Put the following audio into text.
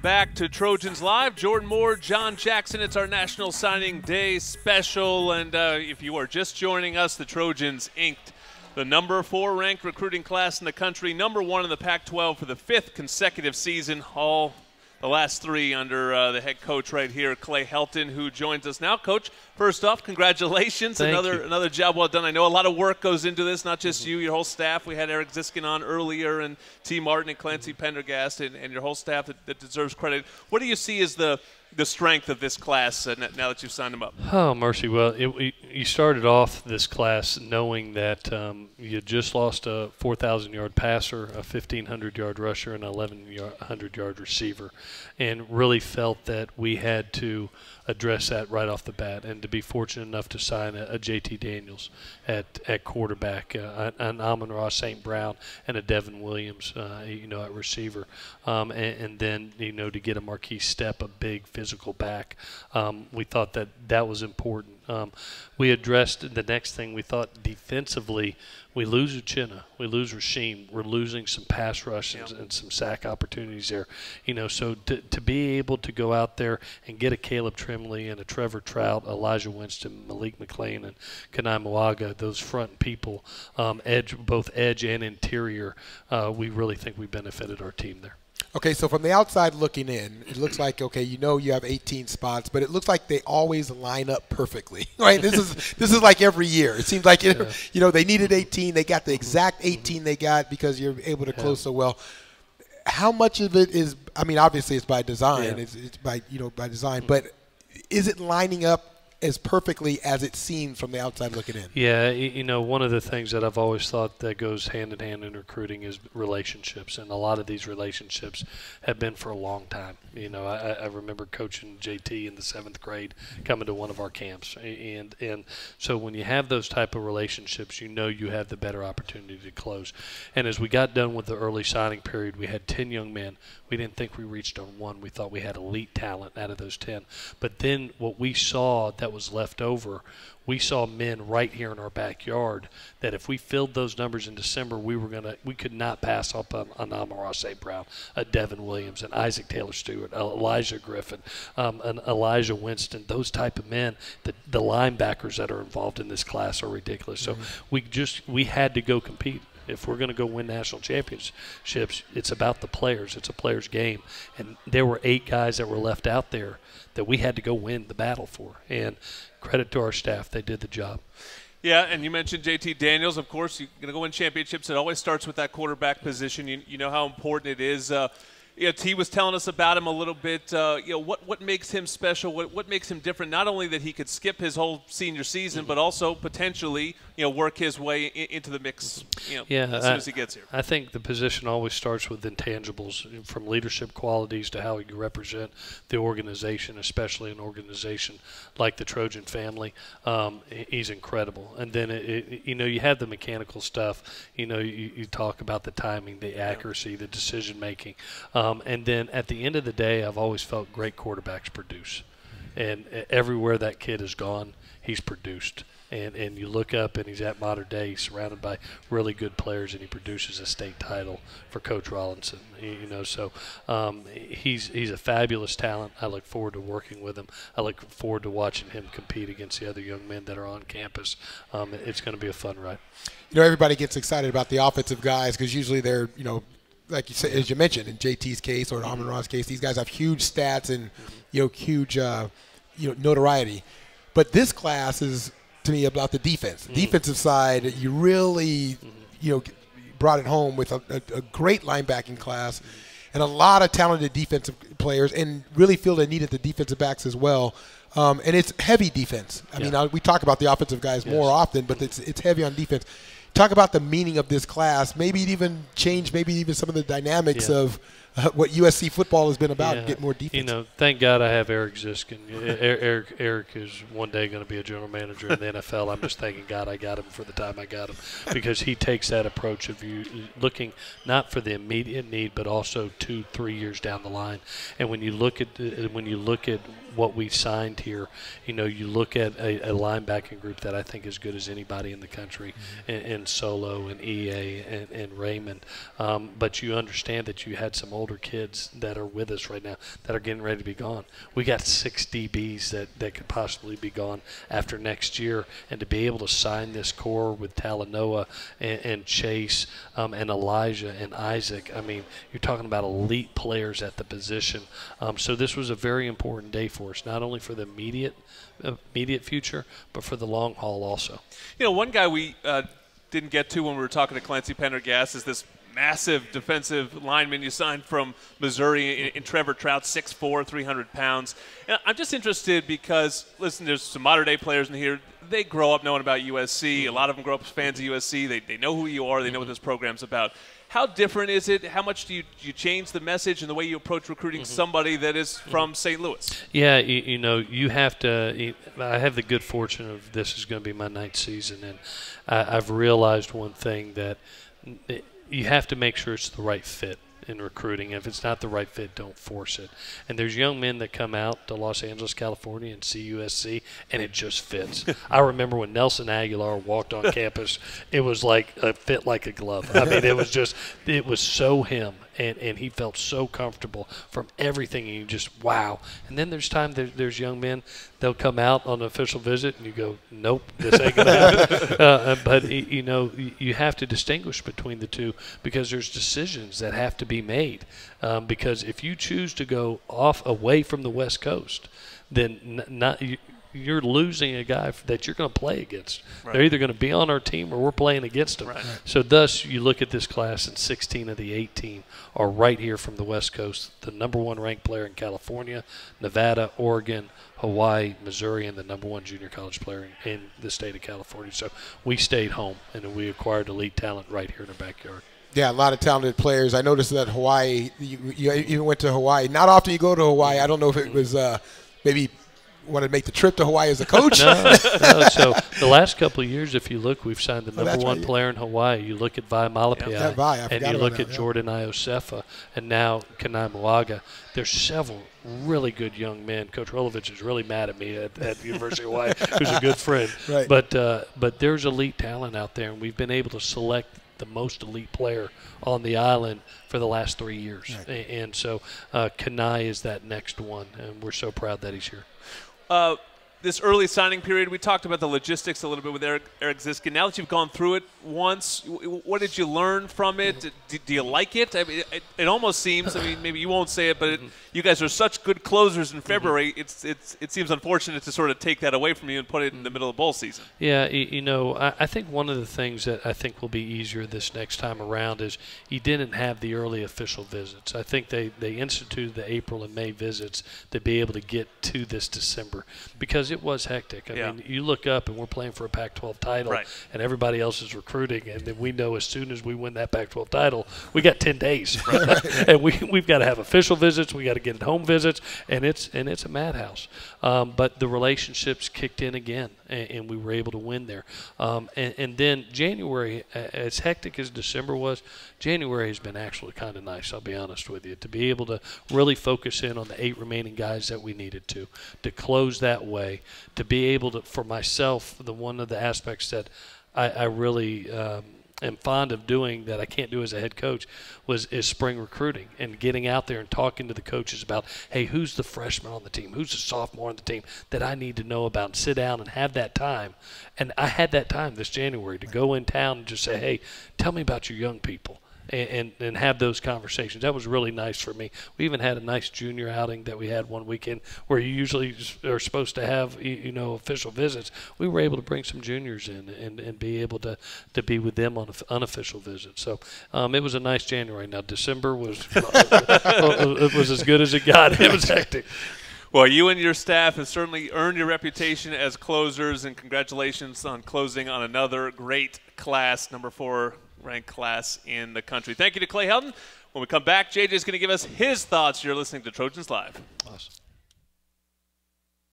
Back to Trojans Live. Jordan Moore, John Jackson. It's our National Signing Day special. And if you are just joining us, the Trojans inked the number 4 ranked recruiting class in the country, number 1 in the Pac-12 for the 5th consecutive season, all the last 3 under the head coach right here, Clay Helton, who joins us now. Coach, first off, congratulations. Another job well done. I know a lot of work goes into this, not just you, your whole staff. We had Eric Ziskin on earlier, and T. Martin and Clancy Pendergast, and your whole staff that deserves credit. What do you see as the strength of this class now that you've signed them up? Oh, mercy. Well, you started off this class knowing that you just lost a 4,000-yard passer, a 1,500-yard rusher, and an 1,100-yard receiver, and really felt that we had to address that right off the bat, and to be fortunate enough to sign a J.T. Daniels at quarterback, an Amon-Ra St. Brown, and a Devin Williams, at receiver, and then to get a Marquis Step, a big physical back. We thought that was important. We addressed the next thing. We thought defensively, we lose Uchenna, we lose Rasheem, we're losing some pass rush and some sack opportunities there. So to be able to go out there and get a Caleb Trimley and a Trevor Trout, Elijah Winston, Malik McLean, and Kanai Mwaga, those front people, both edge and interior, we really think we benefited our team there. Okay, so from the outside looking in, it looks like, you have 18 spots, but it looks like they always line up perfectly, right? This is like every year. It seems like, they needed 18. They got the exact 18 they got because you're able to close so well. How much of it is, obviously it's by design. Yeah. It's by design, but is it lining up as perfectly as it seems from the outside looking in? Yeah, one of the things that I've always thought that goes hand in hand in recruiting is relationships, and a lot of these relationships have been for a long time. I remember coaching JT in the 7th grade coming to one of our camps, and so when you have those type of relationships, you have the better opportunity to close. And as we got done with the early signing period, we had 10 young men. We didn't think we reached on one. We thought we had elite talent out of those 10. But then what we saw that was left over, we saw men right here in our backyard that if we filled those numbers in December, we could not pass up on Amon-Ra St. Brown, a Devin Williams, an Isaac Taylor Stewart, Elijah Griffin, an Elijah Winston. Those type of men, the linebackers that are involved in this class are ridiculous. So we had to go compete. If we're going to go win national championships, it's about the players. It's a player's game. And there were 8 guys that were left out there that we had to go win the battle for. And credit to our staff. They did the job. Yeah, and you mentioned J.T. Daniels. Of course, you're going to go win championships. It always starts with that quarterback position. You know how important it is. T was telling us about him a little bit. What makes him special? What makes him different? Not only that he could skip his whole senior season, but also potentially work his way into the mix. As soon as he gets here. I think the position always starts with intangibles, from leadership qualities to how you represent the organization, especially an organization like the Trojan family. He's incredible. And then you have the mechanical stuff. You talk about the timing, the accuracy, the decision making. And then at the end of the day, I've always felt great quarterbacks produce. And everywhere that kid has gone, he's produced. And you look up, and he's at Mater Dei, he's surrounded by really good players, and he produces a state title for Coach Rollinson. So he's a fabulous talent. I look forward to working with him. I look forward to watching him compete against the other young men that are on campus. It's going to be a fun ride. Everybody gets excited about the offensive guys because usually they're, like you said, as you mentioned, in JT's case or Amon-Ra's case, these guys have huge stats and huge notoriety. But this class is, to me, about the defense. The defensive side, you really brought it home with a great linebacking class and a lot of talented defensive players, and really feel they needed the defensive backs as well. And it's heavy defense. I mean, we talk about the offensive guys more often, but it's heavy on defense. Talk about the meaning of this class. Maybe it even changed some of the dynamics of what USC football has been about, get more defense. Thank God I have Eric Ziskin. Eric is one day going to be a general manager in the NFL. I'm just thanking God I got him for the time I got him, because he takes that approach of you looking not for the immediate need, but also 2-3 years down the line. And when you look at what we signed here, you look at a linebacking group that I think is good as anybody in the country, and Solo and EA and Raymond. But you understand that you had some older kids that are with us right now that are getting ready to be gone. We got 6 DBs that could possibly be gone after next year, and to be able to sign this core with Talanoa and Chase and Elijah and Isaac, I mean, you're talking about elite players at the position. So this was a very important day for us, not only for the immediate future, but for the long haul also. You know, one guy we didn't get to when we were talking to Clancy Pendergast is this massive defensive lineman you signed from Missouri in Trevor Trout, 6'4", 300 pounds. And I'm just interested because, listen, there's some modern-day players in here. They grow up knowing about USC. A lot of them grow up as fans of USC. They know who you are. They know what this program's about. How different is it? How much do you change the message and the way you approach recruiting somebody that is from St. Louis? Yeah, you know, you have to I have the good fortune of this is going to be my 9th season, and I've realized one thing, that you have to make sure it's the right fit in recruiting. If it's not the right fit, don't force it. And there's young men that come out to Los Angeles, California and see USC, and it just fits. I remember when Nelson Aguilar walked on campus, it was like a fit like a glove. I mean, it was so him. And he felt so comfortable from everything, and you just, wow. And then there's young men, they'll come out on an official visit, and you go, nope, this ain't going to happen. But, you know, you have to distinguish between the two, because there's decisions that have to be made. Because if you choose to go away from the West Coast, then you're losing a guy that you're going to play against. Right. They're either going to be on our team or we're playing against them. Right. So thus, you look at this class, and 16 of the 18 are right here from the West Coast. The #1 ranked player in California, Nevada, Oregon, Hawaii, Missouri, and the #1 junior college player in the state of California. So we stayed home, and we acquired elite talent right here in our backyard. Yeah, a lot of talented players. I noticed that Hawaii, you even went to Hawaii. Not often you go to Hawaii. I don't know if it was maybe – want to make the trip to Hawaii as a coach? No. So the last couple of years, if you look, we've signed the #1 player in Hawaii. You look at Vi Malapai, and you look at Jordan Iosefa, and now Kanai Moaga. There's several really good young men. Coach Rolovich is really mad at me at the University of Hawaii, who's a good friend. Right. But there's elite talent out there, and we've been able to select the most elite player on the island for the last 3 years. Right. And so Kanai is that next one, and we're so proud that he's here. This early signing period, we talked about the logistics a little bit with Eric Ziskin. Now that you've gone through it once, what did you learn from it? Do you like it? I mean, it almost seems, I mean, maybe you won't say it, but you guys are such good closers in February, it seems unfortunate to sort of take that away from you and put it in the middle of bowl season. Yeah, you know, I think one of the things that I think will be easier this next time around is you didn't have the early official visits. I think they instituted the April and May visits to be able to get to this December, because it was hectic. I mean, you look up and we're playing for a Pac-12 title, and everybody else is recruiting, and then we know as soon as we win that Pac-12 title, we got 10 days, and we've got to have official visits, we got to get home visits, and it's a madhouse. But the relationships kicked in again, and we were able to win there. And then January, as hectic as December was, January has been actually kind of nice, I'll be honest with you, to be able to really focus in on the 8 remaining guys that we needed to close that way, to be able to, for myself, one of the aspects that I really am fond of doing that I can't do as a head coach is spring recruiting and getting out there and talking to the coaches about, hey, who's the freshman on the team, who's the sophomore on the team that I need to know about, and sit down and have that time. And I had that time this January to go in town and just say, hey, tell me about your young people. And have those conversations. That was really nice for me. We even had a nice junior outing that we had one weekend where you usually are supposed to have, you know, official visits. We were able to bring some juniors in and be able to be with them on unofficial visits. So it was a nice January. Now December was it was as good as it got. It was hectic. Well, you and your staff have certainly earned your reputation as closers, and congratulations on closing on another great class, #4 ranked class in the country. Thank you to Clay Helton. When we come back, JJ is going to give us his thoughts. You're listening to Trojans Live. Awesome.